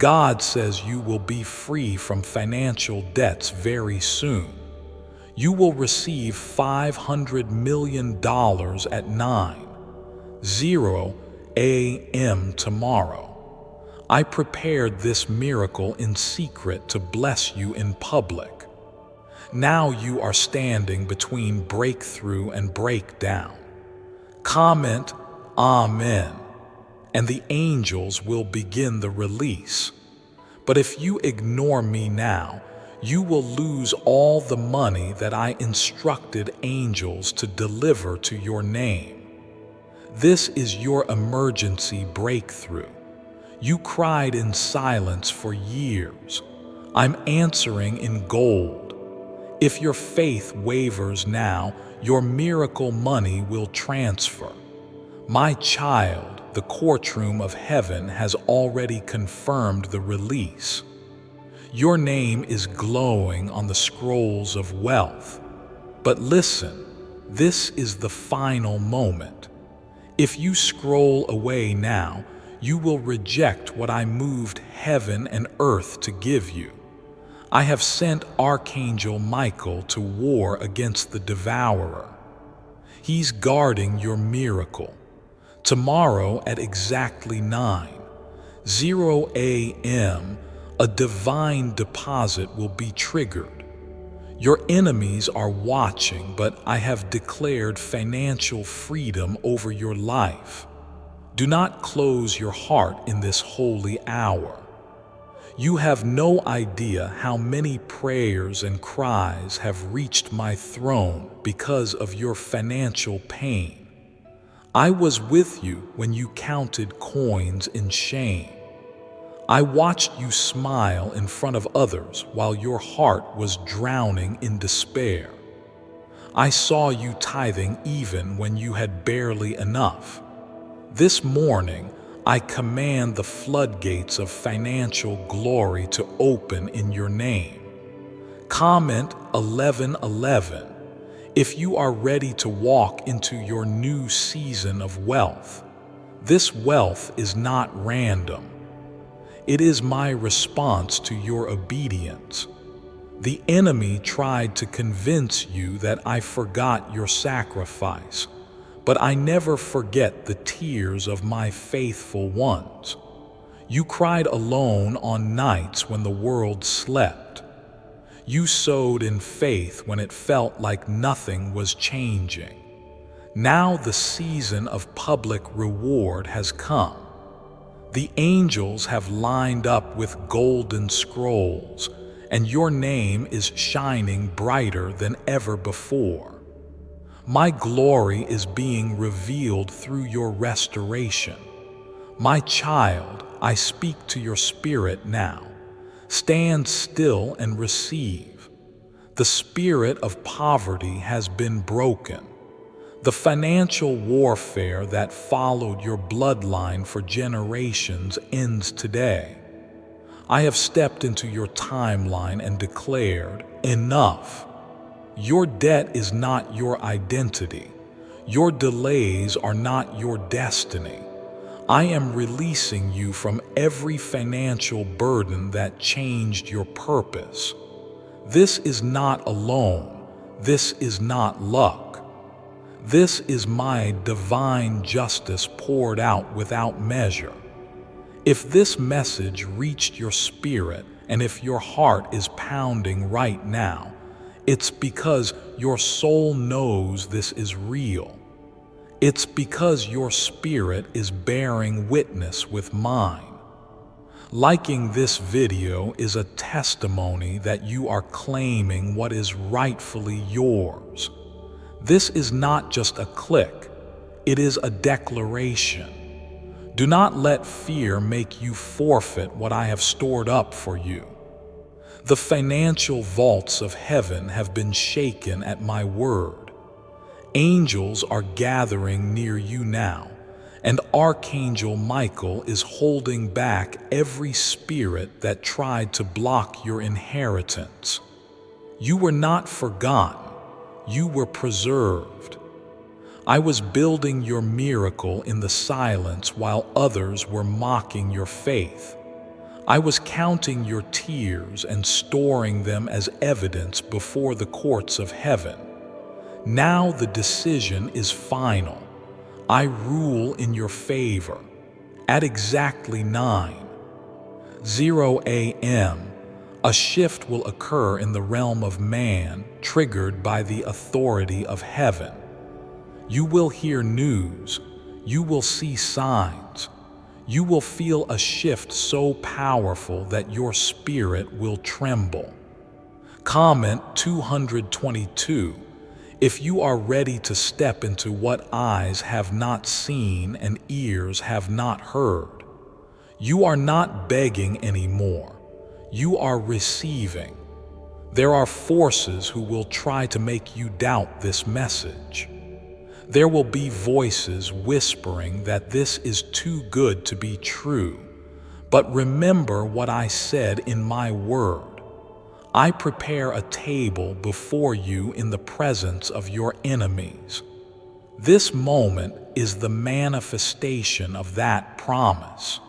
God says you will be free from financial debts very soon. You will receive $500 million at 9:00 a.m. tomorrow. I prepared this miracle in secret to bless you in public. Now you are standing between breakthrough and breakdown. Comment Amen, and the angels will begin the release. But if you ignore me now, you will lose all the money that I instructed angels to deliver to your name. This is your emergency breakthrough. You cried in silence for years. I'm answering in gold. If your faith wavers now, your miracle money will transfer. My child, the courtroom of heaven has already confirmed the release. Your name is glowing on the scrolls of wealth. But listen, this is the final moment. If you scroll away now, you will reject what I moved heaven and earth to give you. I have sent Archangel Michael to war against the devourer. He's guarding your miracle. Tomorrow at exactly 9:00 a.m., a divine deposit will be triggered. Your enemies are watching, but I have declared financial freedom over your life. Do not close your heart in this holy hour. You have no idea how many prayers and cries have reached my throne because of your financial pain. I was with you when you counted coins in shame. I watched you smile in front of others while your heart was drowning in despair. I saw you tithing even when you had barely enough. This morning, I command the floodgates of financial glory to open in your name. Comment 1111 if you are ready to walk into your new season of wealth. This wealth is not random. It is my response to your obedience. The enemy tried to convince you that I forgot your sacrifice, but I never forget the tears of my faithful ones. You cried alone on nights when the world slept. You sowed in faith when it felt like nothing was changing. Now the season of public reward has come. The angels have lined up with golden scrolls, and your name is shining brighter than ever before. My glory is being revealed through your restoration. My child, I speak to your spirit now. Stand still and receive. The spirit of poverty has been broken. The financial warfare that followed your bloodline for generations ends today. I have stepped into your timeline and declared, enough. Your debt is not your identity. Your delays are not your destiny. I am releasing you from every financial burden that changed your purpose. This is not alone. This is not luck. This is my divine justice poured out without measure. If this message reached your spirit and if your heart is pounding right now, it's because your soul knows this is real. It's because your spirit is bearing witness with mine. Liking this video is a testimony that you are claiming what is rightfully yours. This is not just a click, it is a declaration. Do not let fear make you forfeit what I have stored up for you. The financial vaults of heaven have been shaken at my word. Angels are gathering near you now, and Archangel Michael is holding back every spirit that tried to block your inheritance. You were not forgotten. You were preserved. I was building your miracle in the silence while others were mocking your faith. I was counting your tears and storing them as evidence before the courts of heaven. Now the decision is final. I rule in your favor. At exactly 9:0 a.m., a shift will occur in the realm of man, triggered by the authority of heaven. You will hear news. You will see signs. You will feel a shift so powerful that your spirit will tremble. Comment 222. If you are ready to step into what eyes have not seen and ears have not heard, you are not begging anymore. You are receiving. There are forces who will try to make you doubt this message. There will be voices whispering that this is too good to be true. But remember what I said in my word. I prepare a table before you in the presence of your enemies. This moment is the manifestation of that promise.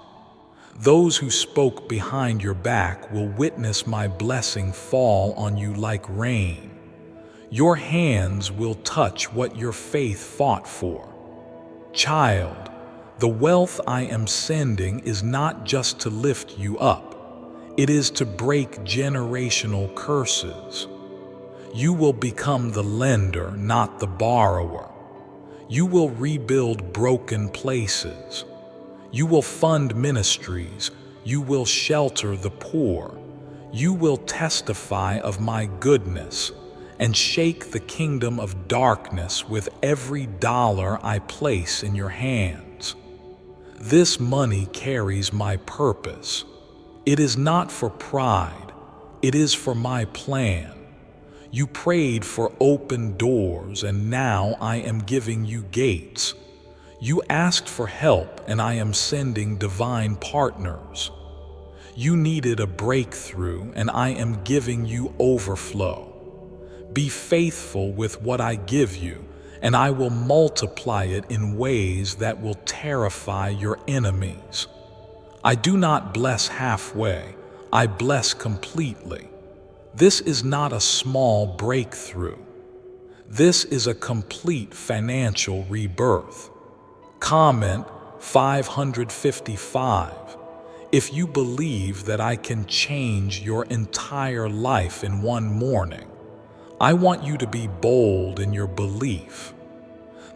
Those who spoke behind your back will witness my blessing fall on you like rain. Your hands will touch what your faith fought for. Child, the wealth I am sending is not just to lift you up. It is to break generational curses. You will become the lender, not the borrower. You will rebuild broken places. You will fund ministries. You will shelter the poor. You will testify of my goodness and shake the kingdom of darkness with every dollar I place in your hands. This money carries my purpose. It is not for pride, it is for my plan. You prayed for open doors, and now I am giving you gates. You asked for help, and I am sending divine partners. You needed a breakthrough, and I am giving you overflow. Be faithful with what I give you, and I will multiply it in ways that will terrify your enemies. I do not bless halfway, I bless completely. This is not a small breakthrough. This is a complete financial rebirth. Comment 555. If you believe that I can change your entire life in one morning, I want you to be bold in your belief.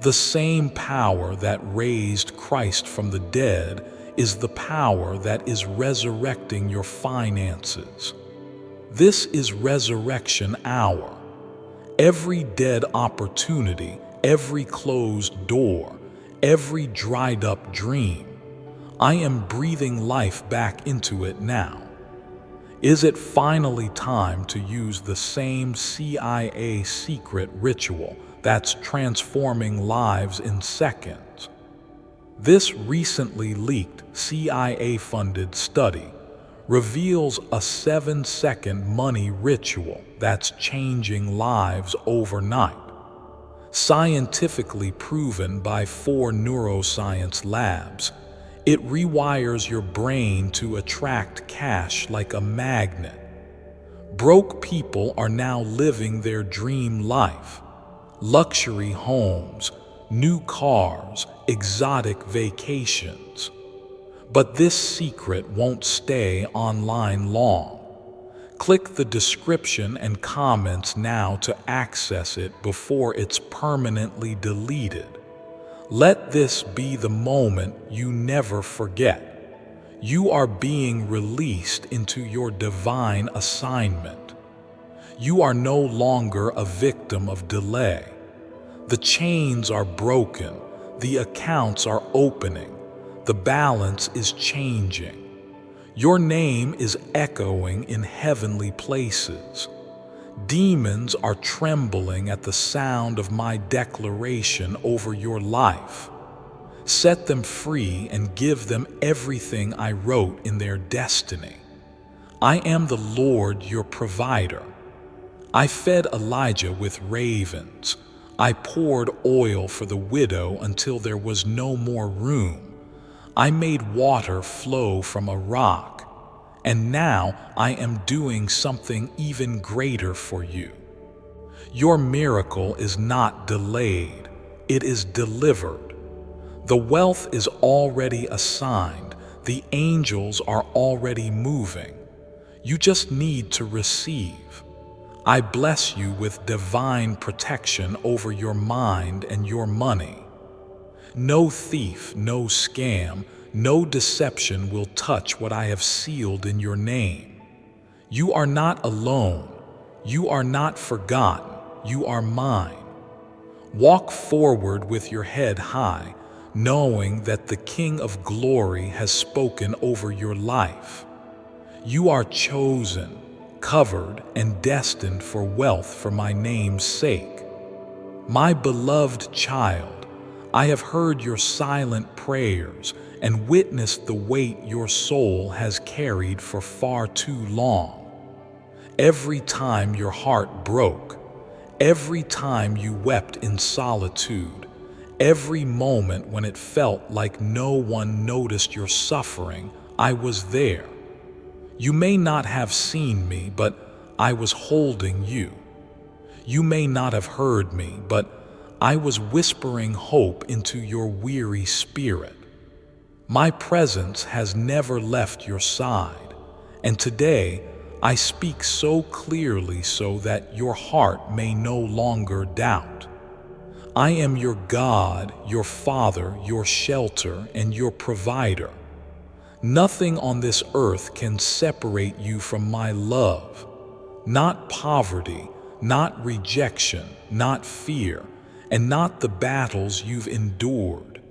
The same power that raised Christ from the dead is the power that is resurrecting your finances. This is resurrection hour. Every dead opportunity, every closed door, every dried up dream, I am breathing life back into it now. Is it finally time to use the same CIA secret ritual that's transforming lives in seconds? This recently leaked CIA-funded study reveals a 7-second money ritual that's changing lives overnight. Scientifically proven by 4 neuroscience labs, it rewires your brain to attract cash like a magnet. Broke people are now living their dream life. Luxury homes, new cars, exotic vacations. But this secret won't stay online long. Click the description and comments now to access it before it's permanently deleted. Let this be the moment you never forget. You are being released into your divine assignment. You are no longer a victim of delay. The chains are broken, the accounts are opening, the balance is changing. Your name is echoing in heavenly places. Demons are trembling at the sound of my declaration over your life. Set them free and give them everything I wrote in their destiny. I am the Lord your provider. I fed Elijah with ravens. I poured oil for the widow until there was no more room. I made water flow from a rock. and now I am doing something even greater for you. Your miracle is not delayed, it is delivered. The wealth is already assigned, the angels are already moving. You just need to receive. I bless you with divine protection over your mind and your money. No thief, no scam, no deception will touch what I have sealed in your name. You are not alone. You are not forgotten. You are mine. Walk forward with your head high, knowing that the King of Glory has spoken over your life. You are chosen, covered, and destined for wealth for my name's sake. My beloved child, I have heard your silent prayers and witnessed the weight your soul has carried for far too long. Every time your heart broke, every time you wept in solitude, every moment when it felt like no one noticed your suffering, I was there. You may not have seen me, but I was holding you. You may not have heard me, but I was whispering hope into your weary spirit. My presence has never left your side, and today I speak so clearly so that your heart may no longer doubt. I am your God, your Father, your shelter, and your provider. Nothing on this earth can separate you from my love. Not poverty, not rejection, not fear, and not the battles you've endured.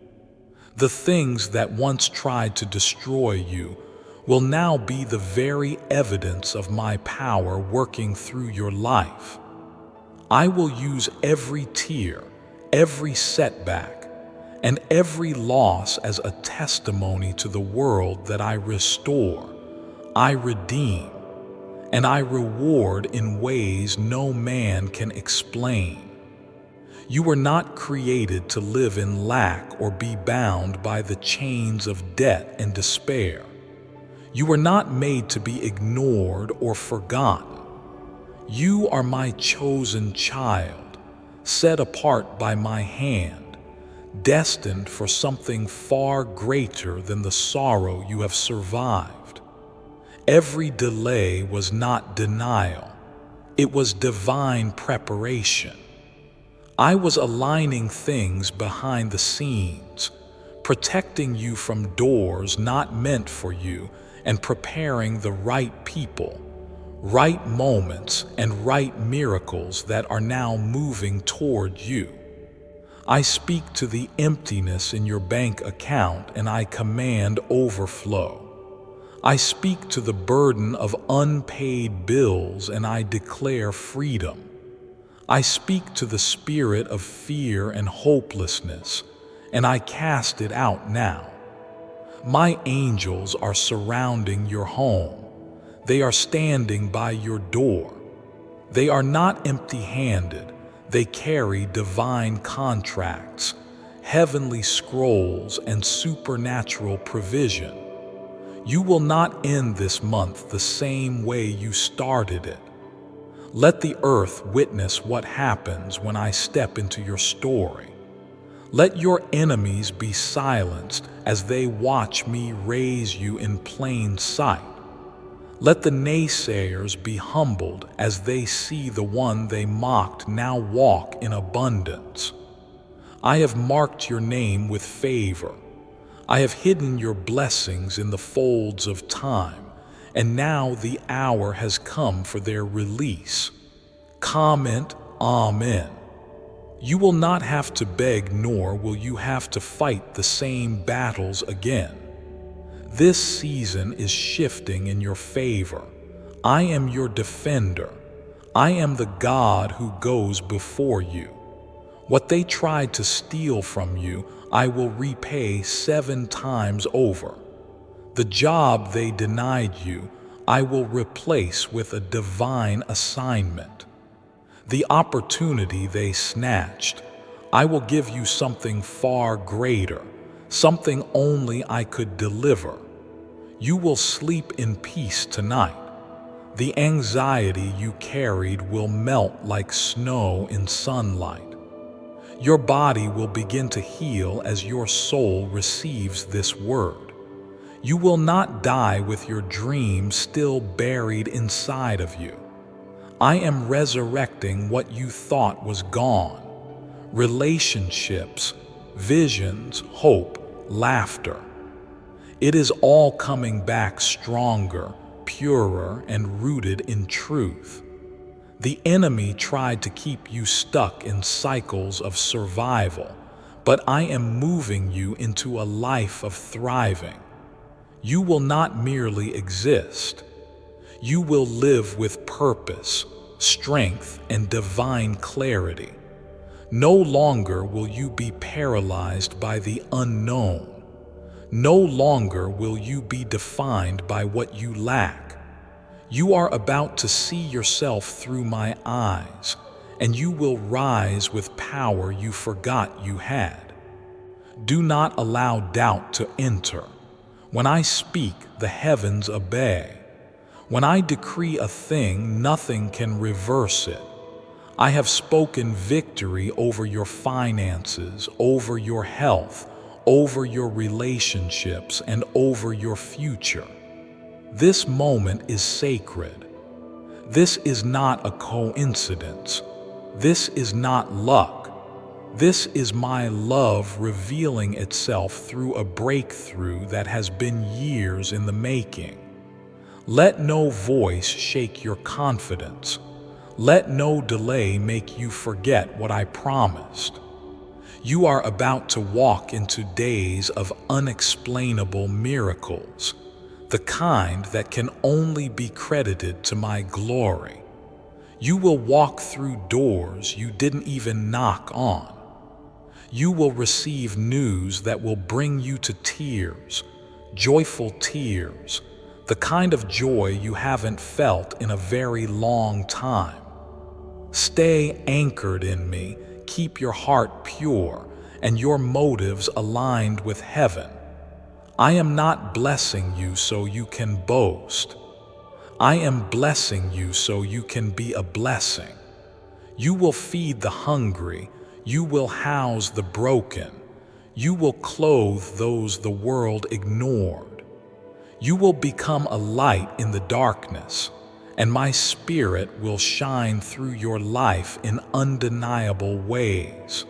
The things that once tried to destroy you will now be the very evidence of my power working through your life. I will use every tear, every setback, and every loss as a testimony to the world that I restore, I redeem, and I reward in ways no man can explain. You were not created to live in lack or be bound by the chains of debt and despair. You were not made to be ignored or forgotten. You are my chosen child, set apart by my hand, destined for something far greater than the sorrow you have survived. Every delay was not denial, it was divine preparation. I was aligning things behind the scenes, protecting you from doors not meant for you, and preparing the right people, right moments, and right miracles that are now moving toward you. I speak to the emptiness in your bank account and I command overflow. I speak to the burden of unpaid bills and I declare freedom. I speak to the spirit of fear and hopelessness, and I cast it out now. My angels are surrounding your home. They are standing by your door. They are not empty-handed. They carry divine contracts, heavenly scrolls, and supernatural provision. You will not end this month the same way you started it. Let the earth witness what happens when I step into your story. Let your enemies be silenced as they watch me raise you in plain sight. Let the naysayers be humbled as they see the one they mocked now walk in abundance. I have marked your name with favor. I have hidden your blessings in the folds of time, and now the hour has come for their release. Comment, Amen. You will not have to beg, nor will you have to fight the same battles again. This season is shifting in your favor. I am your defender. I am the God who goes before you. What they tried to steal from you, I will repay 7 times over. The job they denied you, I will replace with a divine assignment. The opportunity they snatched, I will give you something far greater, something only I could deliver. You will sleep in peace tonight. The anxiety you carried will melt like snow in sunlight. Your body will begin to heal as your soul receives this word. You will not die with your dreams still buried inside of you. I am resurrecting what you thought was gone. Relationships, visions, hope, laughter. It is all coming back stronger, purer, and rooted in truth. The enemy tried to keep you stuck in cycles of survival, but I am moving you into a life of thriving. You will not merely exist. You will live with purpose, strength, and divine clarity. No longer will you be paralyzed by the unknown. No longer will you be defined by what you lack. You are about to see yourself through my eyes, and you will rise with power you forgot you had. Do not allow doubt to enter. When I speak, the heavens obey. When I decree a thing, nothing can reverse it. I have spoken victory over your finances, over your health, over your relationships, and over your future. This moment is sacred. This is not a coincidence. This is not luck. This is my love revealing itself through a breakthrough that has been years in the making. Let no voice shake your confidence. Let no delay make you forget what I promised. You are about to walk into days of unexplainable miracles, the kind that can only be credited to my glory. You will walk through doors you didn't even knock on. You will receive news that will bring you to tears, joyful tears, the kind of joy you haven't felt in a very long time. Stay anchored in me, keep your heart pure, and your motives aligned with heaven. I am not blessing you so you can boast. I am blessing you so you can be a blessing. You will feed the hungry. You will house the broken. You will clothe those the world ignored. You will become a light in the darkness, and my spirit will shine through your life in undeniable ways.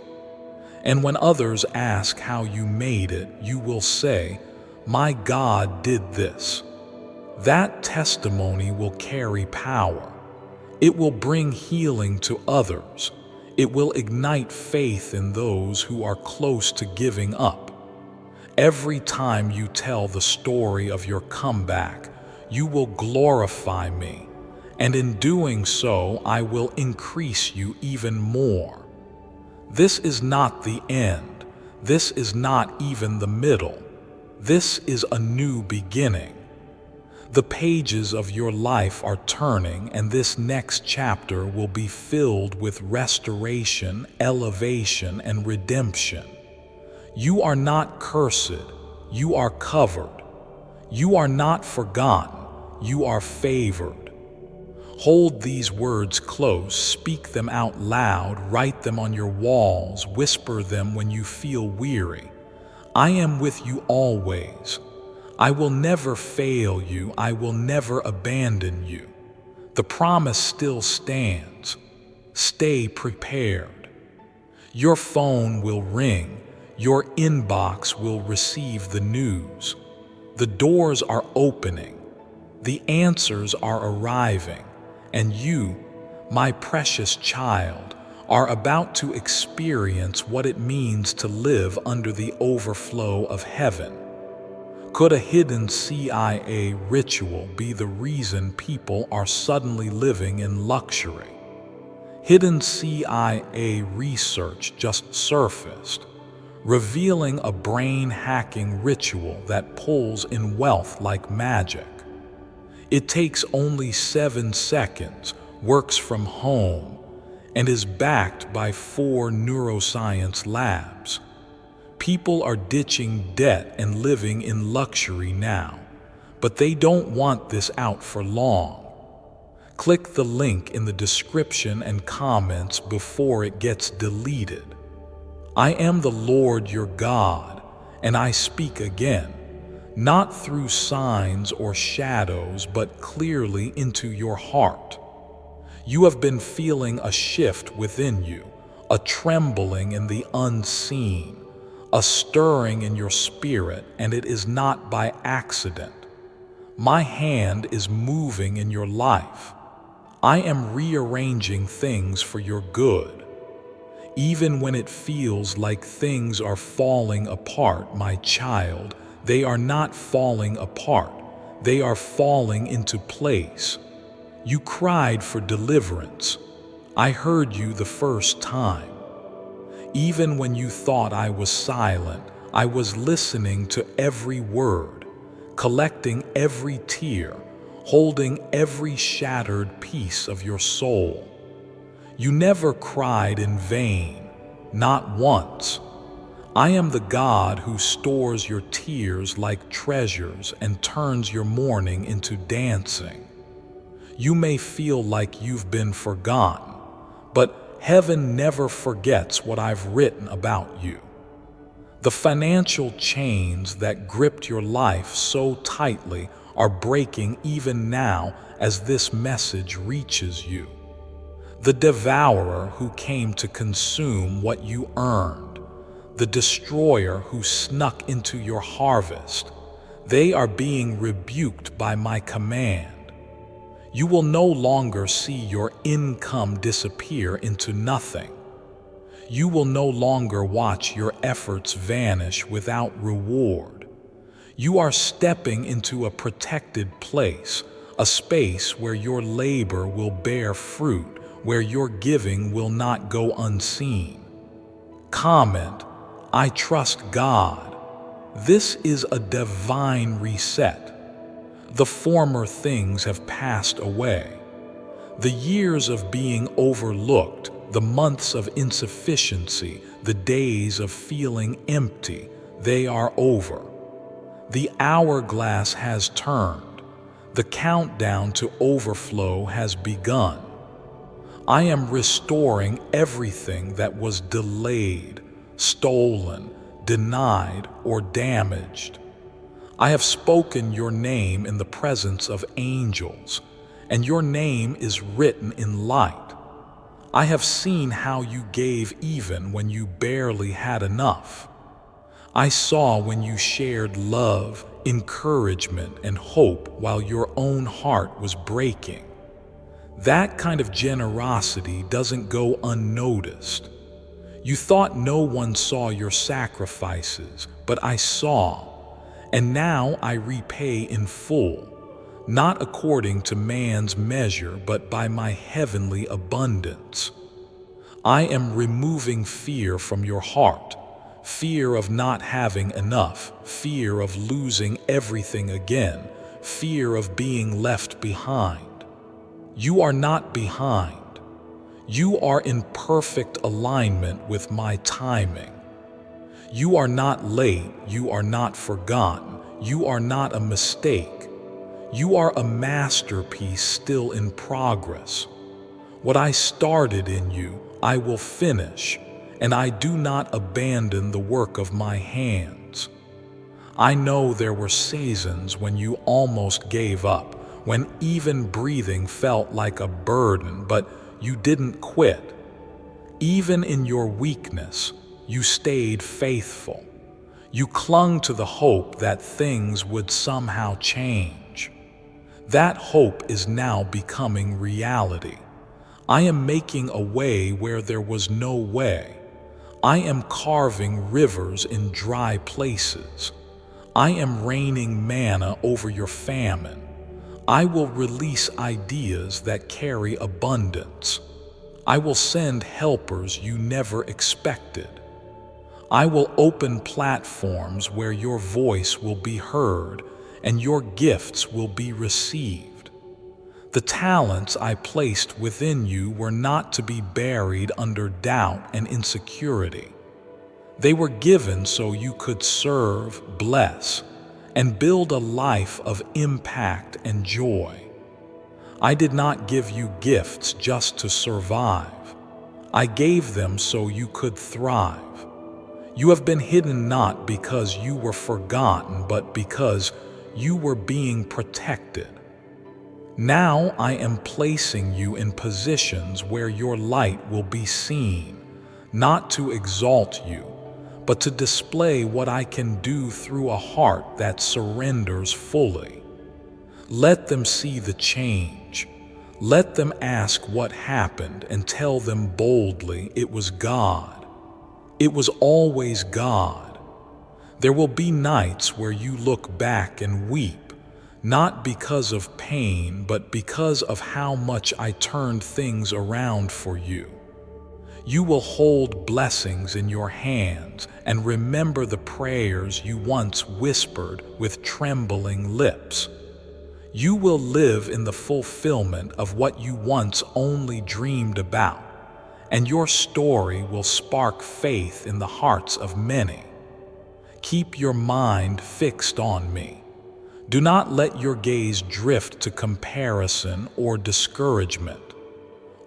And when others ask how you made it, you will say, "My God did this." That testimony will carry power. It will bring healing to others. It will ignite faith in those who are close to giving up. Every time you tell the story of your comeback, you will glorify me, and in doing so, I will increase you even more. This is not the end. This is not even the middle. This is a new beginning. The pages of your life are turning, and this next chapter will be filled with restoration, elevation, and redemption. You are not cursed. You are covered. You are not forgotten. You are favored. Hold these words close, speak them out loud, write them on your walls, whisper them when you feel weary. I am with you always. I will never fail you. I will never abandon you. The promise still stands. Stay prepared. Your phone will ring. Your inbox will receive the news. The doors are opening. The answers are arriving. And you, my precious child, are about to experience what it means to live under the overflow of heaven. Could a hidden CIA ritual be the reason people are suddenly living in luxury? Hidden CIA research just surfaced, revealing a brain-hacking ritual that pulls in wealth like magic. It takes only 7 seconds, works from home, and is backed by 4 neuroscience labs. People are ditching debt and living in luxury now. but they don't want this out for long. Click the link in the description and comments before it gets deleted. I am the Lord your God, and I speak again, not through signs or shadows, but clearly into your heart. You have been feeling a shift within you, a trembling in the unseen, a stirring in your spirit, and it is not by accident. My hand is moving in your life. I am rearranging things for your good. Even when it feels like things are falling apart, my child, they are not falling apart. They are falling into place. You cried for deliverance. I heard you the first time. Even when you thought I was silent, I was listening to every word, collecting every tear, holding every shattered piece of your soul. You never cried in vain, not once. I am the God who stores your tears like treasures and turns your mourning into dancing. You may feel like you've been forgotten, but heaven never forgets what I've written about you. The financial chains that gripped your life so tightly are breaking even now as this message reaches you. The devourer who came to consume what you earned, the destroyer who snuck into your harvest, they are being rebuked by my command. You will no longer see your income disappear into nothing. You will no longer watch your efforts vanish without reward. You are stepping into a protected place, a space where your labor will bear fruit, where your giving will not go unseen. Comment, I trust God. This is a divine reset. The former things have passed away. The years of being overlooked, the months of insufficiency, the days of feeling empty, they are over. The hourglass has turned. The countdown to overflow has begun. I am restoring everything that was delayed, stolen, denied, or damaged. I have spoken your name in the presence of angels, and your name is written in light. I have seen how you gave even when you barely had enough. I saw when you shared love, encouragement, and hope while your own heart was breaking. That kind of generosity doesn't go unnoticed. You thought no one saw your sacrifices, but I saw. And now I repay in full, not according to man's measure, but by my heavenly abundance. I am removing fear from your heart, fear of not having enough, fear of losing everything again, fear of being left behind. You are not behind. You are in perfect alignment with my timing. You are not late, you are not forgotten, you are not a mistake. You are a masterpiece still in progress. What I started in you, I will finish, and I do not abandon the work of my hands. I know there were seasons when you almost gave up, when even breathing felt like a burden, but you didn't quit. Even in your weakness, you stayed faithful. You clung to the hope that things would somehow change. That hope is now becoming reality. I am making a way where there was no way. I am carving rivers in dry places. I am raining manna over your famine. I will release ideas that carry abundance. I will send helpers you never expected. I will open platforms where your voice will be heard and your gifts will be received. The talents I placed within you were not to be buried under doubt and insecurity. They were given so you could serve, bless, and build a life of impact and joy. I did not give you gifts just to survive. I gave them so you could thrive. You have been hidden not because you were forgotten, but because you were being protected. Now I am placing you in positions where your light will be seen, not to exalt you, but to display what I can do through a heart that surrenders fully. Let them see the change. Let them ask what happened and tell them boldly it was God. It was always God. There will be nights where you look back and weep, not because of pain, but because of how much I turned things around for you. You will hold blessings in your hands and remember the prayers you once whispered with trembling lips. You will live in the fulfillment of what you once only dreamed about, and your story will spark faith in the hearts of many. Keep your mind fixed on me. Do not let your gaze drift to comparison or discouragement.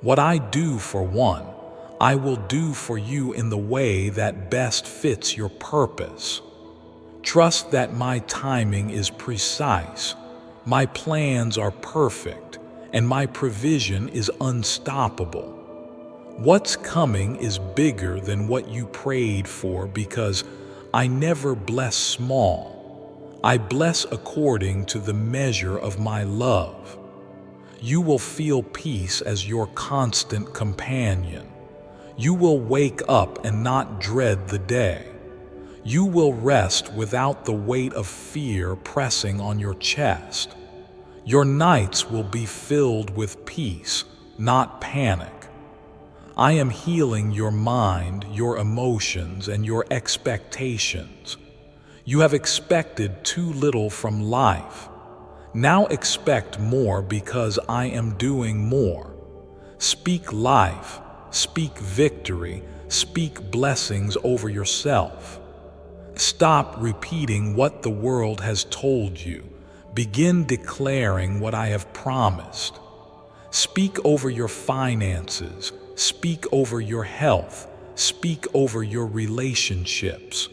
What I do for one, I will do for you in the way that best fits your purpose. Trust that my timing is precise, my plans are perfect, and my provision is unstoppable. What's coming is bigger than what you prayed for, because I never bless small. I bless according to the measure of my love. You will feel peace as your constant companion. You will wake up and not dread the day. You will rest without the weight of fear pressing on your chest. Your nights will be filled with peace, not panic. I am healing your mind, your emotions, and your expectations. You have expected too little from life. Now expect more, because I am doing more. Speak life, speak victory, speak blessings over yourself. Stop repeating what the world has told you. Begin declaring what I have promised. Speak over your finances, speak over your health, speak over your relationships.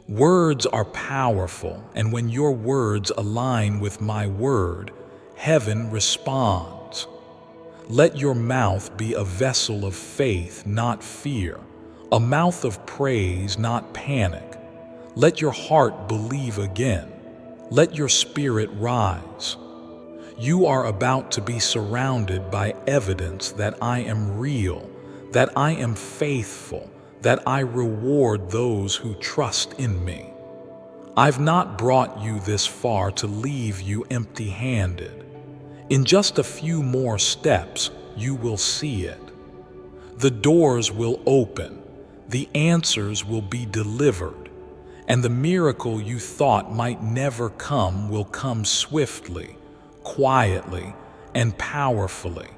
Words are powerful, and when your words align with my word, heaven responds. Let your mouth be a vessel of faith, not fear, a mouth of praise, not panic. Let your heart believe again. Let your spirit rise. You are about to be surrounded by evidence that I am real, that I am faithful, that I reward those who trust in me. I've not brought you this far to leave you empty-handed. In just a few more steps, you will see it. The doors will open, the answers will be delivered, and the miracle you thought might never come will come swiftly, quietly, and powerfully.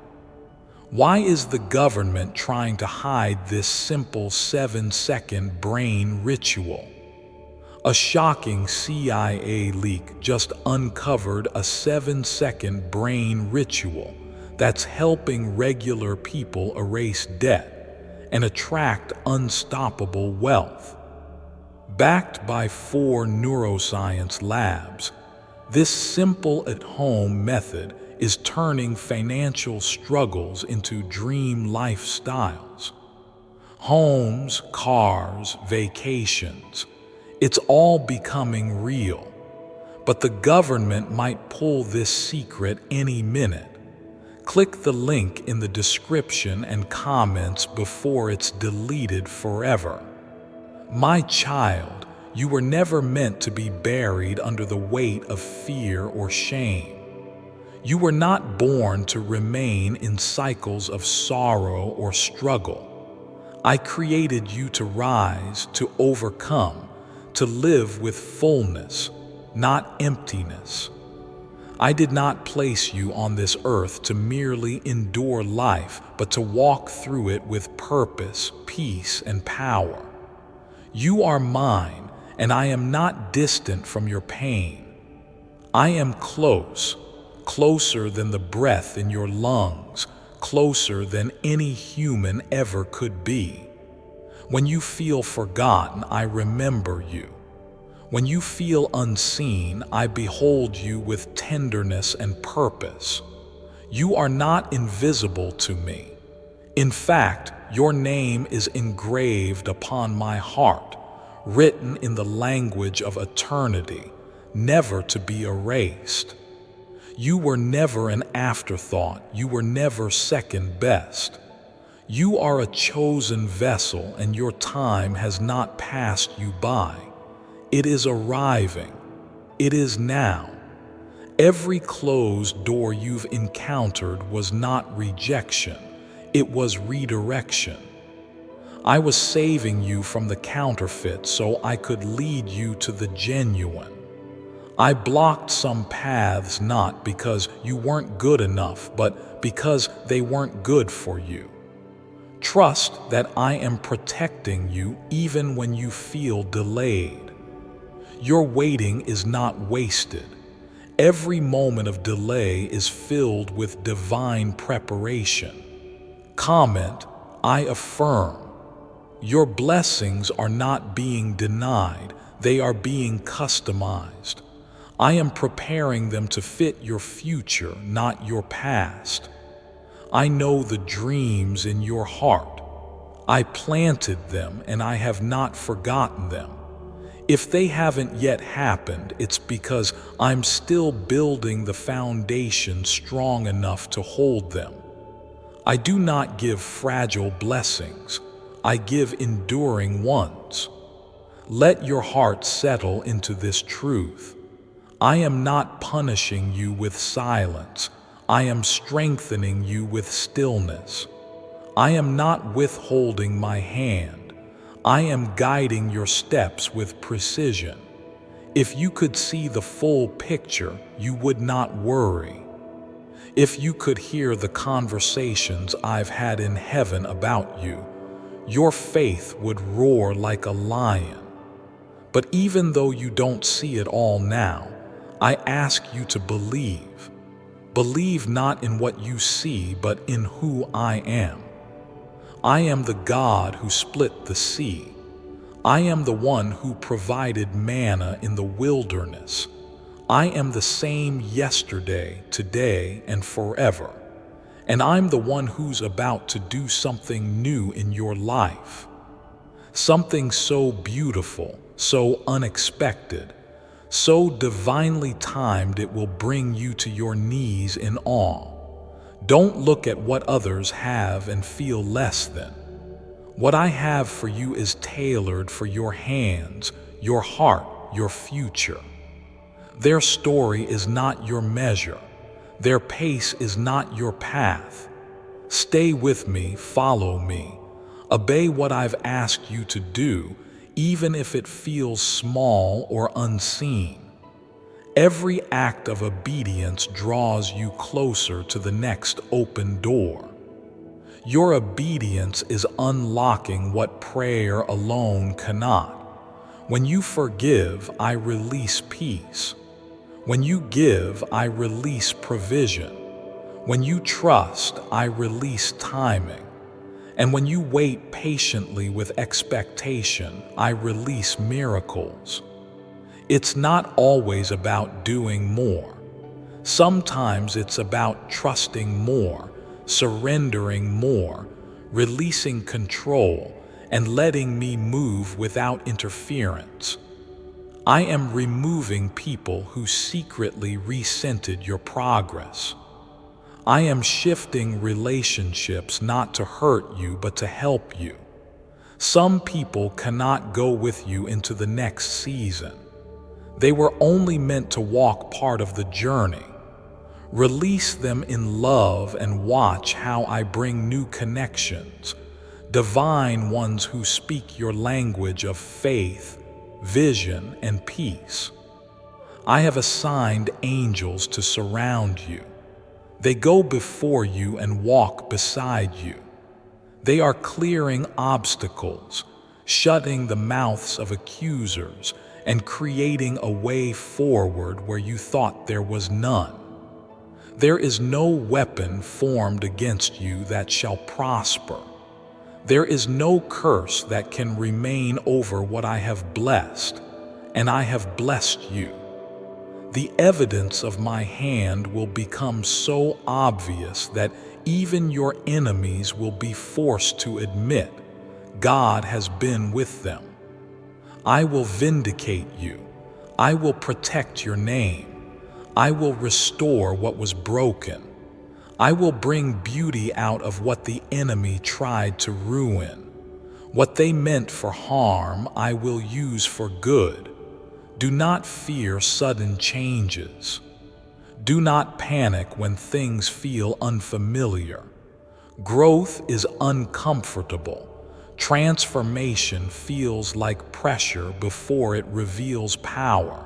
Why is the government trying to hide this simple 7-second brain ritual? A shocking CIA leak just uncovered a 7-second brain ritual that's helping regular people erase debt and attract unstoppable wealth. Backed by 4 neuroscience labs, this simple at-home method is turning financial struggles into dream lifestyles. Homes, cars, vacations, it's all becoming real. But the government might pull this secret any minute. Click the link in the description and comments before it's deleted forever. My child, you were never meant to be buried under the weight of fear or shame. You were not born to remain in cycles of sorrow or struggle. I created you to rise, to overcome, to live with fullness, not emptiness. I did not place you on this earth to merely endure life, but to walk through it with purpose, peace, and power. You are mine, and I am not distant from your pain. I am close, closer than the breath in your lungs, closer than any human ever could be. When you feel forgotten, I remember you. When you feel unseen, I behold you with tenderness and purpose. You are not invisible to me. In fact, your name is engraved upon my heart, written in the language of eternity, never to be erased. You were never an afterthought. You were never second best. You are a chosen vessel, and your time has not passed you by. It is arriving. It is now. Every closed door you've encountered was not rejection. It was redirection. I was saving you from the counterfeit so I could lead you to the genuine. I blocked some paths not because you weren't good enough, but because they weren't good for you. Trust that I am protecting you even when you feel delayed. Your waiting is not wasted. Every moment of delay is filled with divine preparation. Comment, I affirm. Your blessings are not being denied, they are being customized. I am preparing them to fit your future, not your past. I know the dreams in your heart. I planted them and I have not forgotten them. If they haven't yet happened, it's because I'm still building the foundation strong enough to hold them. I do not give fragile blessings. I give enduring ones. Let your heart settle into this truth. I am not punishing you with silence. I am strengthening you with stillness. I am not withholding my hand. I am guiding your steps with precision. If you could see the full picture, you would not worry. If you could hear the conversations I've had in heaven about you, your faith would roar like a lion. But even though you don't see it all now, I ask you to believe. Believe not in what you see, but in who I am. I am the God who split the sea. I am the one who provided manna in the wilderness. I am the same yesterday, today, and forever. And I'm the one who's about to do something new in your life. Something so beautiful, so unexpected, so divinely timed it will bring you to your knees in awe. Don't look at what others have and feel less than. What I have for you is tailored for your hands, your heart, your future. Their story is not your measure. Their pace is not your path. Stay with me, follow me. Obey what I've asked you to do, even if it feels small or unseen. Every act of obedience draws you closer to the next open door. Your obedience is unlocking what prayer alone cannot. When you forgive, I release peace. When you give, I release provision. When you trust, I release timing. And when you wait patiently with expectation, I release miracles. It's not always about doing more. Sometimes it's about trusting more, surrendering more, releasing control, and letting me move without interference. I am removing people who secretly resented your progress. I am shifting relationships not to hurt you but to help you. Some people cannot go with you into the next season. They were only meant to walk part of the journey. Release them in love and watch how I bring new connections, divine ones who speak your language of faith, vision, and peace. I have assigned angels to surround you. They go before you and walk beside you. They are clearing obstacles, shutting the mouths of accusers, and creating a way forward where you thought there was none. There is no weapon formed against you that shall prosper. There is no curse that can remain over what I have blessed, and I have blessed you. The evidence of my hand will become so obvious that even your enemies will be forced to admit God has been with them. I will vindicate you. I will protect your name. I will restore what was broken. I will bring beauty out of what the enemy tried to ruin. What they meant for harm, I will use for good. Do not fear sudden changes. Do not panic when things feel unfamiliar. Growth is uncomfortable. Transformation feels like pressure before it reveals power.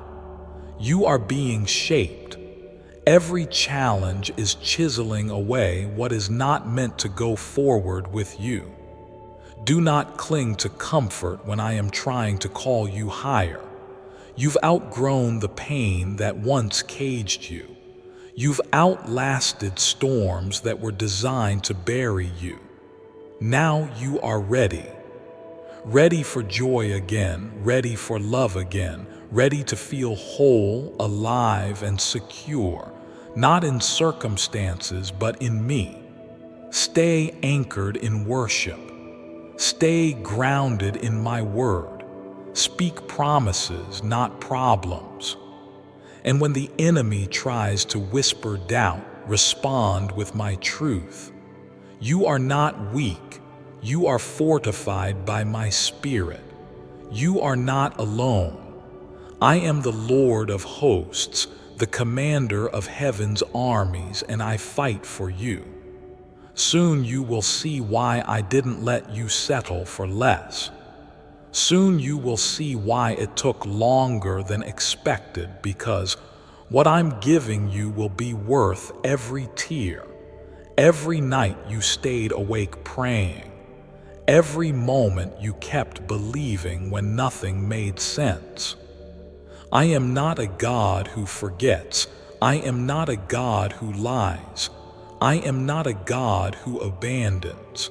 You are being shaped. Every challenge is chiseling away what is not meant to go forward with you. Do not cling to comfort when I am trying to call you higher. You've outgrown the pain that once caged you. You've outlasted storms that were designed to bury you. Now you are ready. Ready for joy again, ready for love again, ready to feel whole, alive, and secure, not in circumstances, but in me. Stay anchored in worship. Stay grounded in my word. Speak promises, not problems. And when the enemy tries to whisper doubt, respond with my truth. You are not weak. You are fortified by my spirit. You are not alone. I am the Lord of hosts, the commander of heaven's armies, and I fight for you. Soon you will see why I didn't let you settle for less. Soon you will see why it took longer than expected, because what I'm giving you will be worth every tear, every night you stayed awake praying, every moment you kept believing when nothing made sense. I am not a God who forgets. I am not a God who lies. I am not a God who abandons.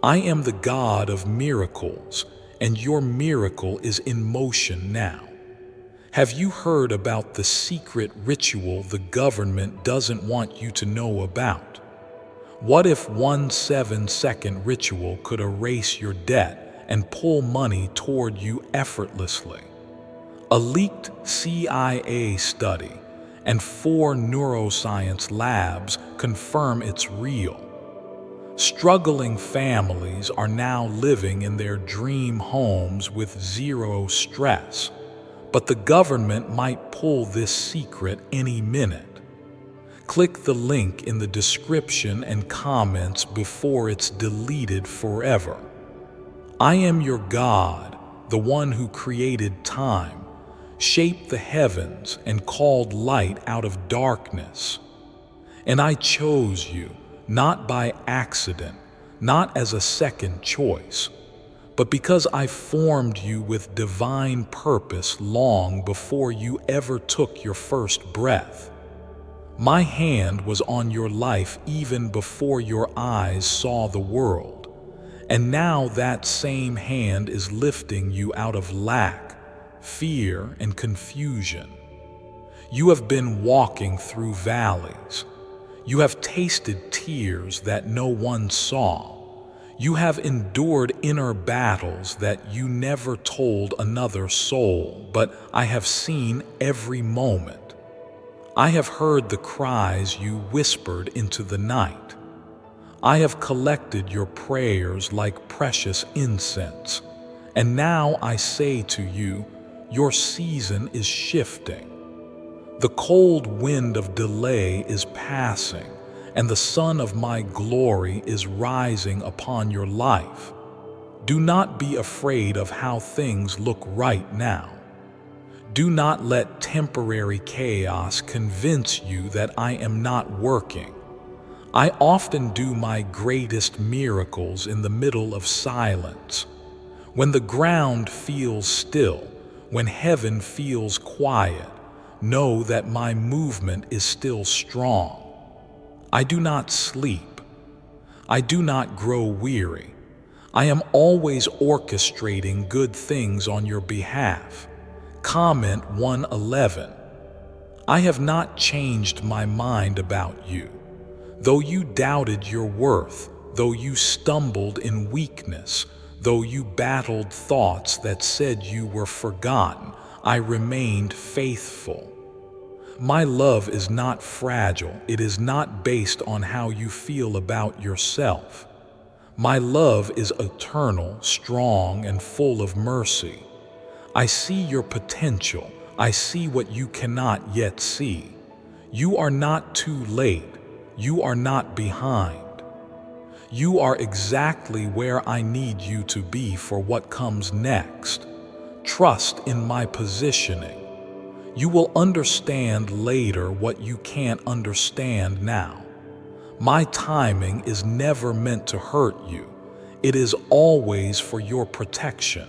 I am the God of miracles, and your miracle is in motion now. Have you heard about the secret ritual the government doesn't want you to know about? What if one 7-second ritual could erase your debt and pull money toward you effortlessly? A leaked CIA study and 4 neuroscience labs confirm it's real. Struggling families are now living in their dream homes with zero stress, but the government might pull this secret any minute. Click the link in the description and comments before it's deleted forever. I am your God, the one who created time, shaped the heavens, and called light out of darkness. And I chose you, not by accident, not as a second choice, but because I formed you with divine purpose long before you ever took your first breath. My hand was on your life even before your eyes saw the world, and now that same hand is lifting you out of lack, fear, and confusion. You have been walking through valleys. You have tasted tears that no one saw. You have endured inner battles that you never told another soul, but I have seen every moment. I have heard the cries you whispered into the night. I have collected your prayers like precious incense, and now I say to you, your season is shifting. The cold wind of delay is passing, and the sun of my glory is rising upon your life. Do not be afraid of how things look right now. Do not let temporary chaos convince you that I am not working. I often do my greatest miracles in the middle of silence. When the ground feels still, When heaven feels quiet, know that my movement is still strong. I do not sleep. I do not grow weary. I am always orchestrating good things on your behalf. Comment 111. I have not changed my mind about you. Though you doubted your worth, though you stumbled in weakness, though you battled thoughts that said you were forgotten, I remained faithful. My love is not fragile. It is not based on how you feel about yourself. My love is eternal, strong, and full of mercy. I see your potential. I see what you cannot yet see. You are not too late. You are not behind. You are exactly where I need you to be for what comes next. Trust in my positioning. You will understand later what you can't understand now. My timing is never meant to hurt you. It is always for your protection.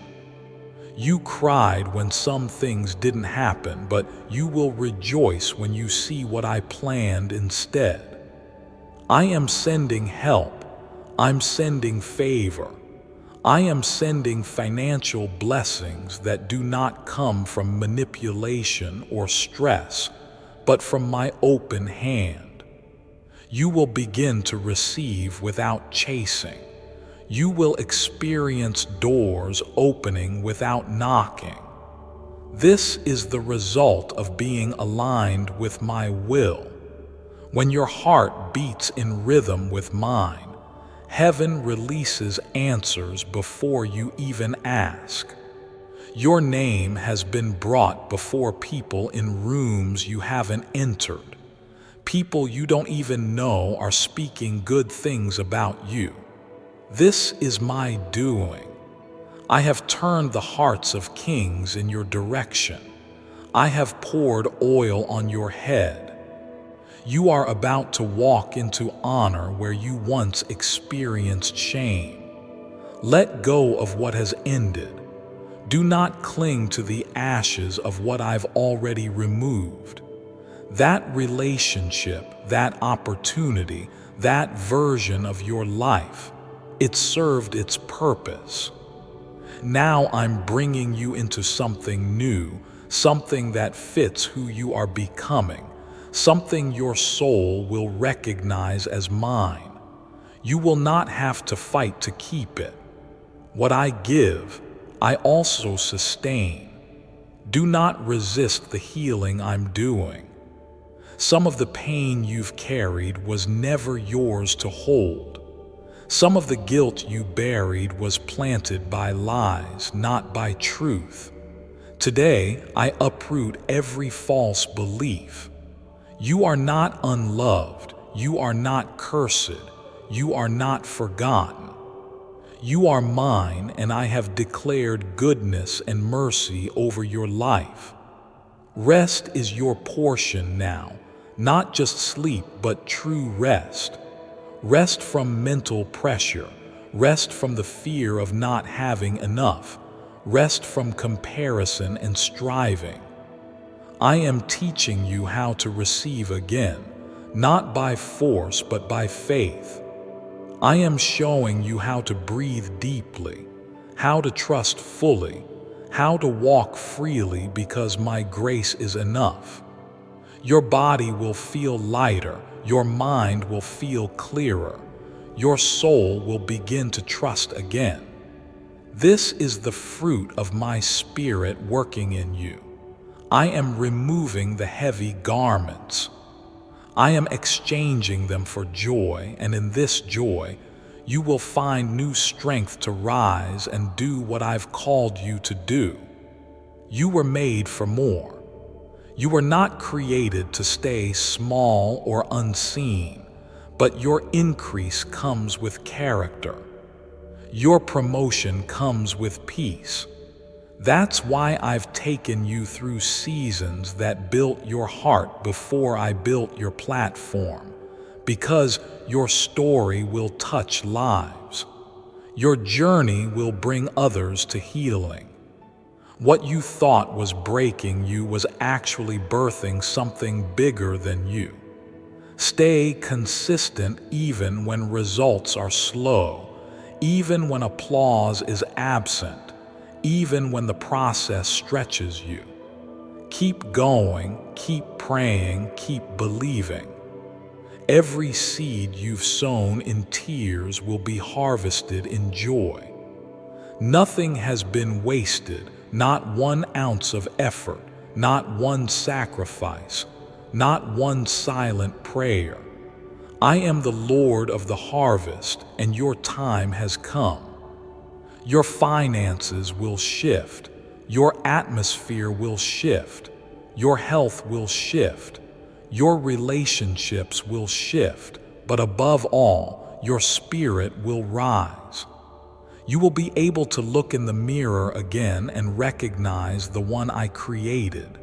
You cried when some things didn't happen, but you will rejoice when you see what I planned instead. I am sending help. I'm sending favor. I am sending financial blessings that do not come from manipulation or stress, but from my open hand. You will begin to receive without chasing. You will experience doors opening without knocking. This is the result of being aligned with my will. When your heart beats in rhythm with mine, heaven releases answers before you even ask. Your name has been brought before people in rooms you haven't entered. People you don't even know are speaking good things about you. This is my doing. I have turned the hearts of kings in your direction. I have poured oil on your head. You are about to walk into honor where you once experienced shame. Let go of what has ended. Do not cling to the ashes of what I've already removed. That relationship, that opportunity, that version of your life, it served its purpose. Now I'm bringing you into something new, something that fits who you are becoming, something your soul will recognize as mine. You will not have to fight to keep it. What I give, I also sustain. Do not resist the healing I'm doing. Some of the pain you've carried was never yours to hold. Some of the guilt you buried was planted by lies, not by truth. Today, I uproot every false belief. You are not unloved. You are not cursed. You are not forgotten. You are mine, and I have declared goodness and mercy over your life. Rest is your portion now, not just sleep, but true rest. Rest from mental pressure. Rest from the fear of not having enough. Rest from comparison and striving. I am teaching you how to receive again, not by force but by faith. I am showing you how to breathe deeply, how to trust fully, how to walk freely because my grace is enough. Your body will feel lighter, your mind will feel clearer, your soul will begin to trust again. This is the fruit of my Spirit working in you. I am removing the heavy garments. I am exchanging them for joy, and in this joy, you will find new strength to rise and do what I've called you to do. You were made for more. You were not created to stay small or unseen, but your increase comes with character. Your promotion comes with peace. That's why I've taken you through seasons that built your heart before I built your platform, because your story will touch lives. Your journey will bring others to healing. What you thought was breaking you was actually birthing something bigger than you. Stay consistent even when results are slow, even when applause is absent, even when the process stretches you. Keep going, keep praying, keep believing. Every seed you've sown in tears will be harvested in joy. Nothing has been wasted, not 1 ounce of effort, not one sacrifice, not one silent prayer. I am the Lord of the harvest, and your time has come. Your finances will shift. Your atmosphere will shift. Your health will shift. Your relationships will shift. But above all, your spirit will rise. You will be able to look in the mirror again and recognize the one I created.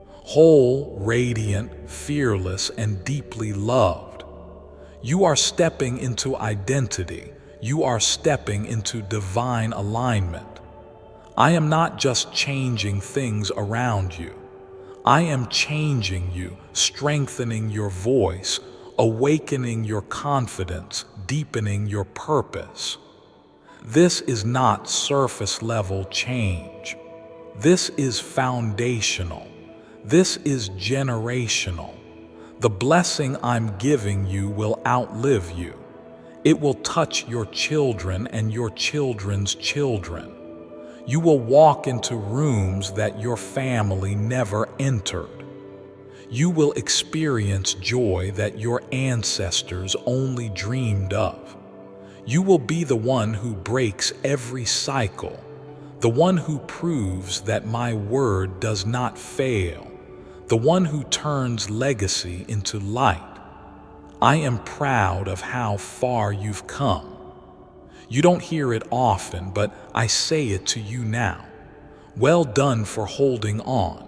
Whole, radiant, fearless, and deeply loved. You are stepping into identity. You are stepping into divine alignment. I am not just changing things around you. I am changing you, strengthening your voice, awakening your confidence, deepening your purpose. This is not surface-level change. This is foundational. This is generational. The blessing I'm giving you will outlive you. It will touch your children and your children's children. You will walk into rooms that your family never entered. You will experience joy that your ancestors only dreamed of. You will be the one who breaks every cycle, the one who proves that my word does not fail, the one who turns legacy into light. I am proud of how far you've come. You don't hear it often, but I say it to you now. Well done for holding on.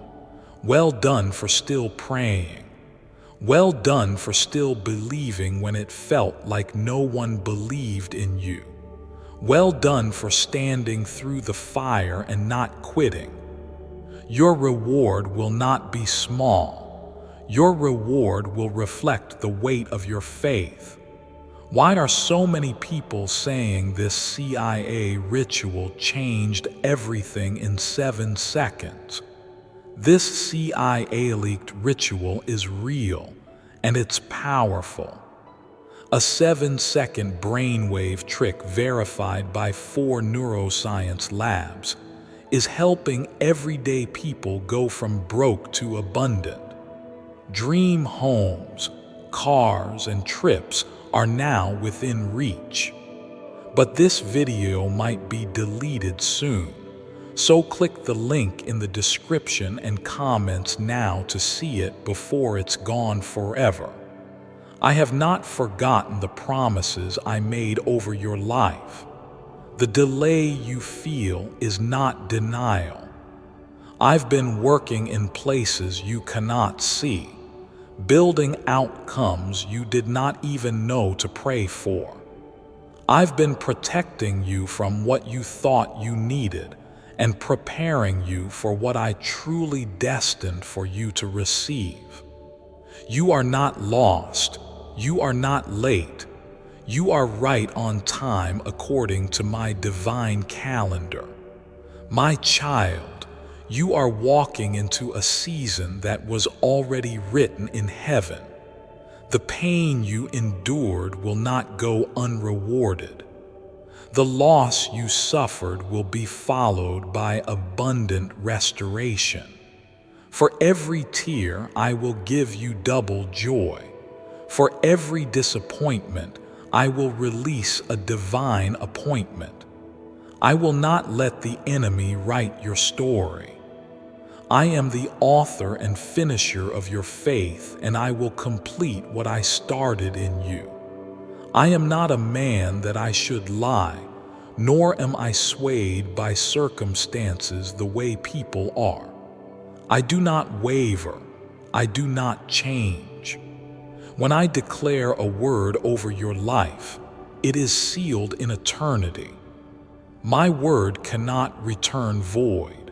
Well done for still praying. Well done for still believing when it felt like no one believed in you. Well done for standing through the fire and not quitting. Your reward will not be small. Your reward will reflect the weight of your faith. Why are so many people saying this CIA ritual changed everything in 7 seconds? This CIA-leaked ritual is real, and it's powerful. A 7-second brainwave trick verified by 4 neuroscience labs is helping everyday people go from broke to abundant. Dream homes, cars, and trips are now within reach. But this video might be deleted soon, so click the link in the description and comments now to see it before it's gone forever. I have not forgotten the promises I made over your life. The delay you feel is not denial. I've been working in places you cannot see, building outcomes you did not even know to pray for. I've been protecting you from what you thought you needed and preparing you for what I truly destined for you to receive. You are not lost. You are not late. You are right on time according to my divine calendar. My child, you are walking into a season that was already written in heaven. The pain you endured will not go unrewarded. The loss you suffered will be followed by abundant restoration. For every tear, I will give you double joy. For every disappointment, I will release a divine appointment. I will not let the enemy write your story. I am the author and finisher of your faith, and I will complete what I started in you. I am not a man that I should lie, nor am I swayed by circumstances the way people are. I do not waver. I do not change. When I declare a word over your life, it is sealed in eternity. My word cannot return void.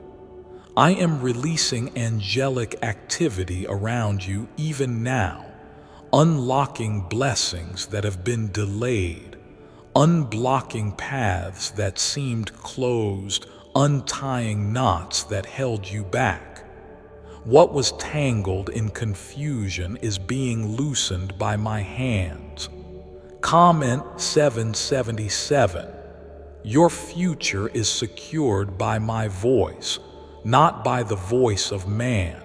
I am releasing angelic activity around you even now, unlocking blessings that have been delayed, unblocking paths that seemed closed, untying knots that held you back. What was tangled in confusion is being loosened by my hands. Comment 777. Your future is secured by my voice, not by the voice of man.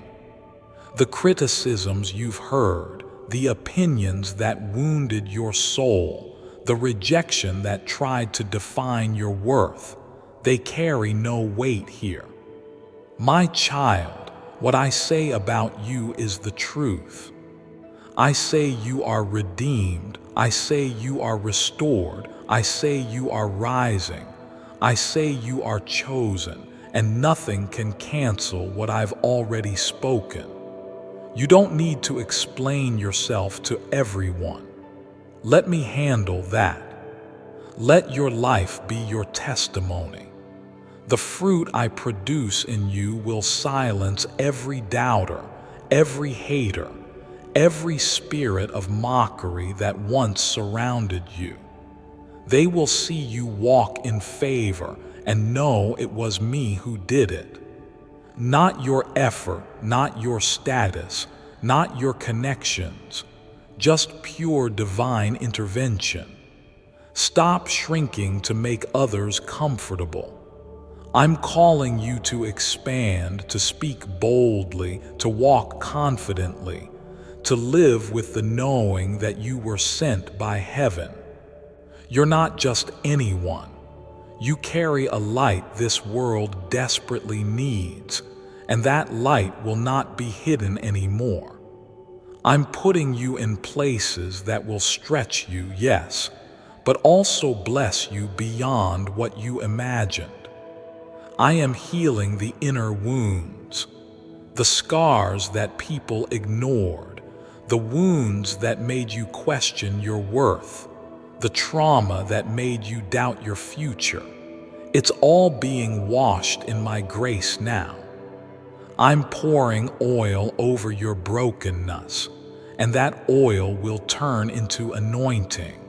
The criticisms you've heard, the opinions that wounded your soul, the rejection that tried to define your worth, they carry no weight here. My child, what I say about you is the truth. I say you are redeemed. I say you are restored. I say you are rising. I say you are chosen, and nothing can cancel what I've already spoken. You don't need to explain yourself to everyone. Let me handle that. Let your life be your testimony. The fruit I produce in you will silence every doubter, every hater, every spirit of mockery that once surrounded you. They will see you walk in favor and know it was me who did it. Not your effort, not your status, not your connections, just pure divine intervention. Stop shrinking to make others comfortable. I'm calling you to expand, to speak boldly, to walk confidently, to live with the knowing that you were sent by heaven. You're not just anyone. You carry a light this world desperately needs, and that light will not be hidden anymore. I'm putting you in places that will stretch you, yes, but also bless you beyond what you imagined. I am healing the inner wounds, the scars that people ignored, the wounds that made you question your worth, the trauma that made you doubt your future. It's all being washed in my grace now. I'm pouring oil over your brokenness, and that oil will turn into anointing.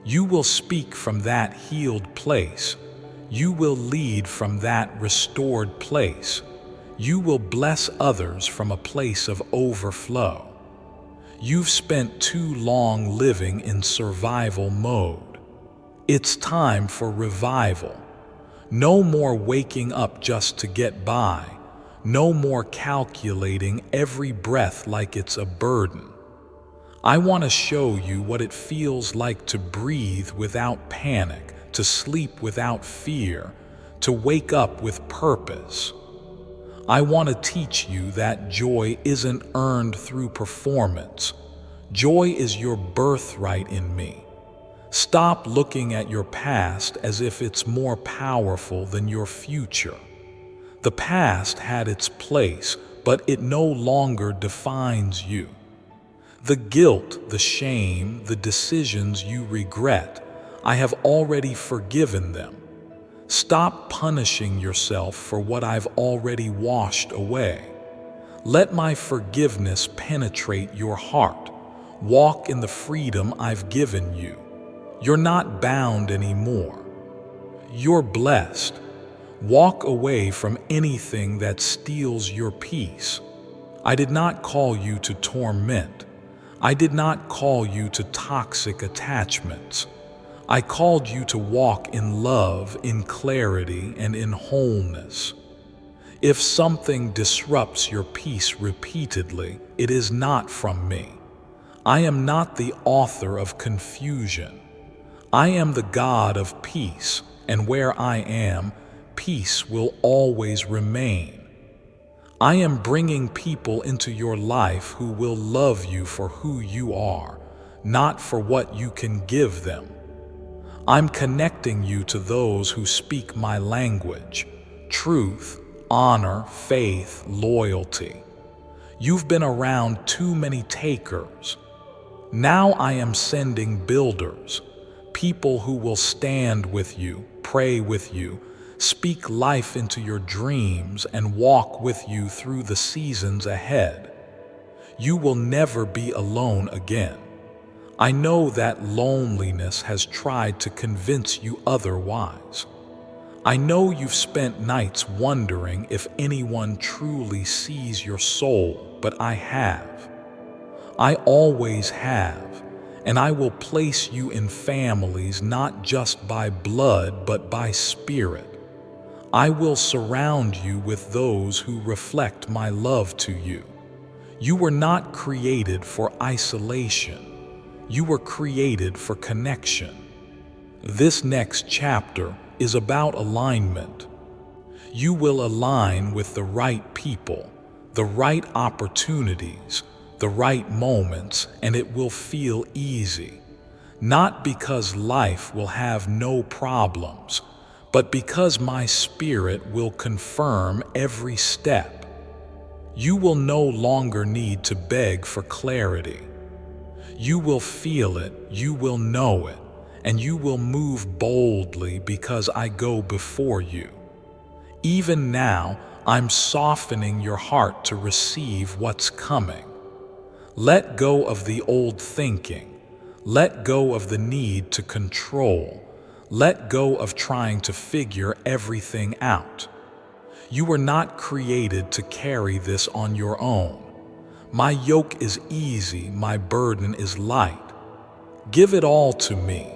You will speak from that healed place. You will lead from that restored place. You will bless others from a place of overflow. You've spent too long living in survival mode. It's time for revival. No more waking up just to get by. No more calculating every breath like it's a burden. I want to show you what it feels like to breathe without panic, to sleep without fear, to wake up with purpose. I want to teach you that joy isn't earned through performance. Joy is your birthright in me. Stop looking at your past as if it's more powerful than your future. The past had its place, but it no longer defines you. The guilt, the shame, the decisions you regret, I have already forgiven them. Stop punishing yourself for what I've already washed away. Let my forgiveness penetrate your heart. Walk in the freedom I've given you. You're not bound anymore. You're blessed. Walk away from anything that steals your peace. I did not call you to torment. I did not call you to toxic attachments. I called you to walk in love, in clarity, and in wholeness. If something disrupts your peace repeatedly, it is not from me. I am not the author of confusion. I am the God of peace, and where I am, peace will always remain. I am bringing people into your life who will love you for who you are, not for what you can give them. I'm connecting you to those who speak my language: truth, honor, faith, loyalty. You've been around too many takers. Now I am sending builders, people who will stand with you, pray with you, speak life into your dreams, and walk with you through the seasons ahead. You will never be alone again. I know that loneliness has tried to convince you otherwise. I know you've spent nights wondering if anyone truly sees your soul, but I have. I always have, and I will place you in families not just by blood but by spirit. I will surround you with those who reflect my love to you. You were not created for isolation. You were created for connection. This next chapter is about alignment. You will align with the right people, the right opportunities, the right moments, and it will feel easy. Not because life will have no problems, but because my spirit will confirm every step. You will no longer need to beg for clarity. You will feel it, you will know it, and you will move boldly because I go before you. Even now, I'm softening your heart to receive what's coming. Let go of the old thinking. Let go of the need to control. Let go of trying to figure everything out. You were not created to carry this on your own. My yoke is easy, my burden is light. Give it all to me.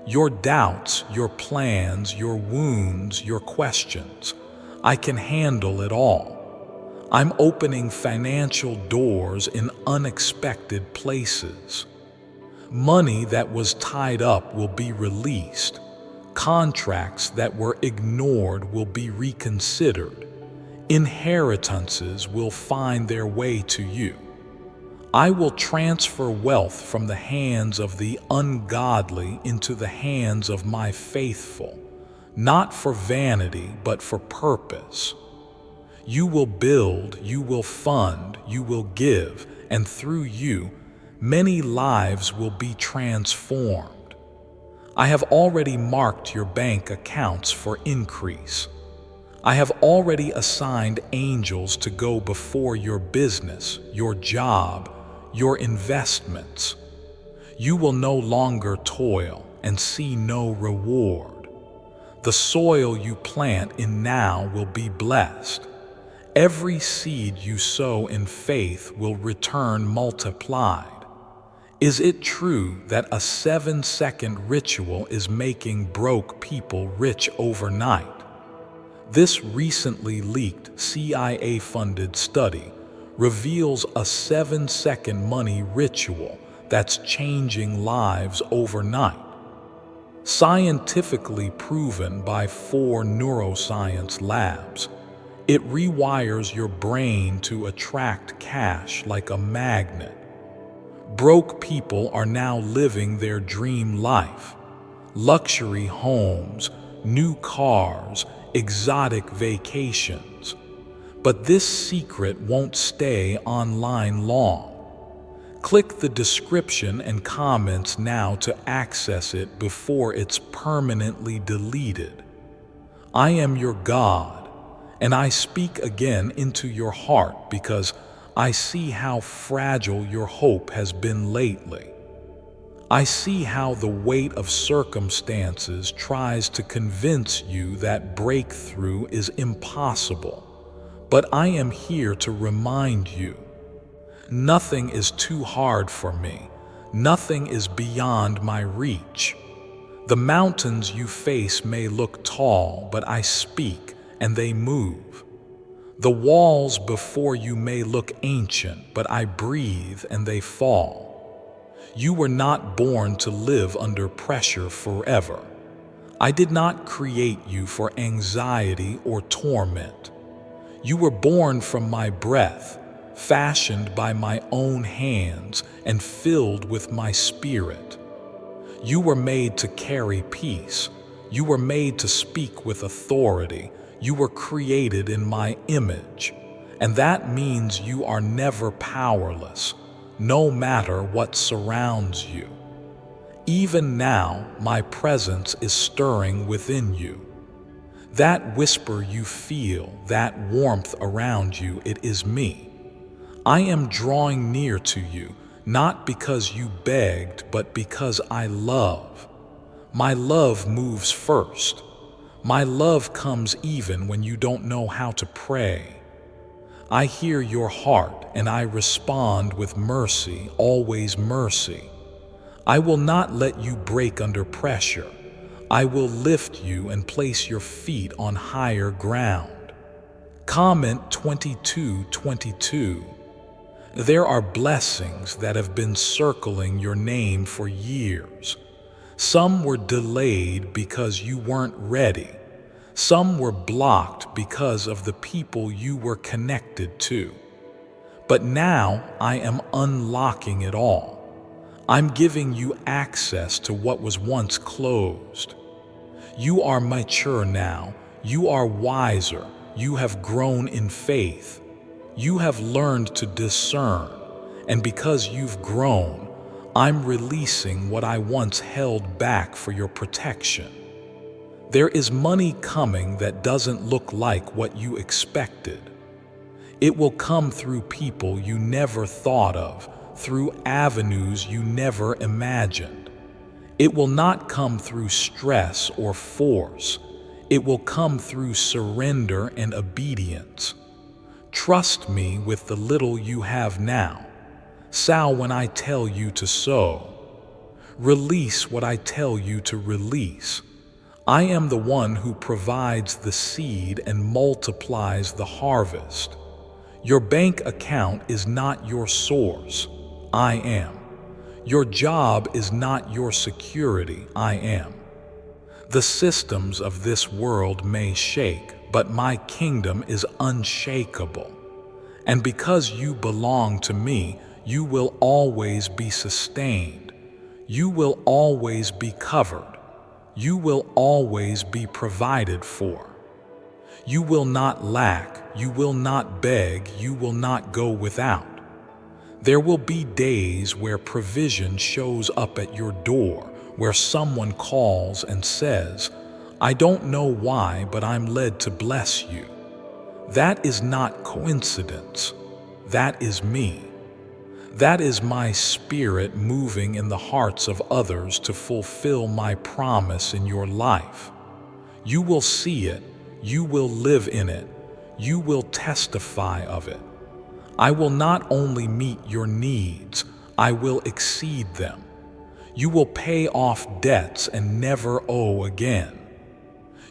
Your doubts, your plans, your wounds, your questions. I can handle it all. I'm opening financial doors in unexpected places. Money that was tied up will be released. Contracts that were ignored will be reconsidered. Inheritances will find their way to you. I will transfer wealth from the hands of the ungodly into the hands of my faithful, not for vanity, but for purpose. You will build, you will fund, you will give, and through you, many lives will be transformed. I have already marked your bank accounts for increase. I have already assigned angels to go before your business, your job, your investments. You will no longer toil and see no reward. The soil you plant in now will be blessed. Every seed you sow in faith will return multiplied. Is it true that a 7-second ritual is making broke people rich overnight? This recently leaked CIA-funded study reveals a 7-second money ritual that's changing lives overnight. Scientifically proven by 4 neuroscience labs, it rewires your brain to attract cash like a magnet. Broke people are now living their dream life. Luxury homes, new cars, exotic vacations. But this secret won't stay online long. Click the description and comments now to access it before it's permanently deleted. I am your God, and I speak again into your heart because I see how fragile your hope has been lately. I see how the weight of circumstances tries to convince you that breakthrough is impossible. But I am here to remind you, nothing is too hard for me. Nothing is beyond my reach. The mountains you face may look tall, but I speak and they move. The walls before you may look ancient, but I breathe and they fall. You were not born to live under pressure forever. I did not create you for anxiety or torment. You were born from my breath, fashioned by my own hands and filled with my spirit. You were made to carry peace. You were made to speak with authority. You were created in my image. And that means you are never powerless, no matter what surrounds you. Even now, my presence is stirring within you. That whisper you feel, that warmth around you, it is me. I am drawing near to you, not because you begged, but because I love. My love moves first. My love comes even when you don't know how to pray. I hear your heart and I respond with mercy, always mercy. I will not let you break under pressure. I will lift you and place your feet on higher ground. Comment 22:22. There are blessings that have been circling your name for years. Some were delayed because you weren't ready. Some were blocked because of the people you were connected to. But now I am unlocking it all. I'm giving you access to what was once closed. You are mature now. You are wiser. You have grown in faith. You have learned to discern. And because you've grown, I'm releasing what I once held back for your protection. There is money coming that doesn't look like what you expected. It will come through people you never thought of, through avenues you never imagined. It will not come through stress or force. It will come through surrender and obedience. Trust me with the little you have now. Sow when I tell you to sow. Release what I tell you to release. I am the one who provides the seed and multiplies the harvest. Your bank account is not your source. I am. Your job is not your security. I am. The systems of this world may shake, but my kingdom is unshakable. And because you belong to me, you will always be sustained. You will always be covered. You will always be provided for. You will not lack. You will not beg. You will not go without. There will be days where provision shows up at your door, where someone calls and says, I don't know why, but I'm led to bless you. That is not coincidence. That is me. That is my spirit moving in the hearts of others to fulfill my promise in your life. You will see it. You will live in it. You will testify of it. I will not only meet your needs, I will exceed them. You will pay off debts and never owe again.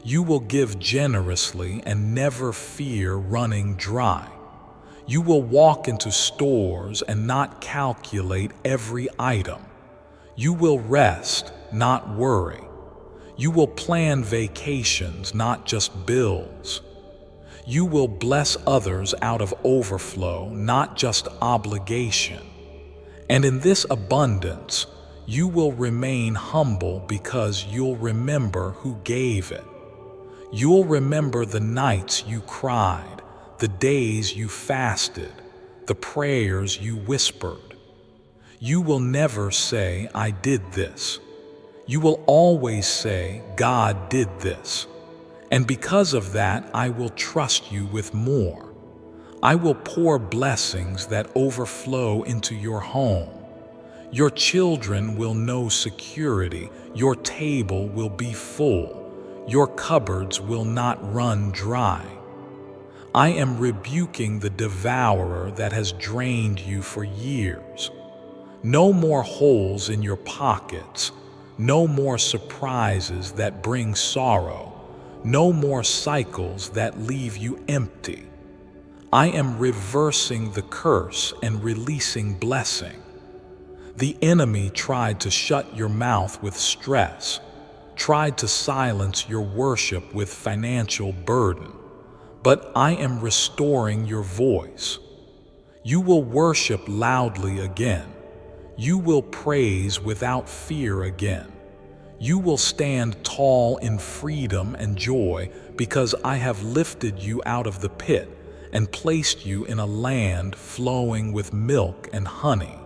You will give generously and never fear running dry. You will walk into stores and not calculate every item. You will rest, not worry. You will plan vacations, not just bills. You will bless others out of overflow, not just obligation. And in this abundance, you will remain humble because you'll remember who gave it. You'll remember the nights you cried, the days you fasted, the prayers you whispered. You will never say, I did this. You will always say, God did this. And because of that, I will trust you with more. I will pour blessings that overflow into your home. Your children will know security. Your table will be full. Your cupboards will not run dry. I am rebuking the devourer that has drained you for years. No more holes in your pockets. No more surprises that bring sorrow. No more cycles that leave you empty. I am reversing the curse and releasing blessing. The enemy tried to shut your mouth with stress, tried to silence your worship with financial burden. But I am restoring your voice. You will worship loudly again. You will praise without fear again. You will stand tall in freedom and joy because I have lifted you out of the pit and placed you in a land flowing with milk and honey.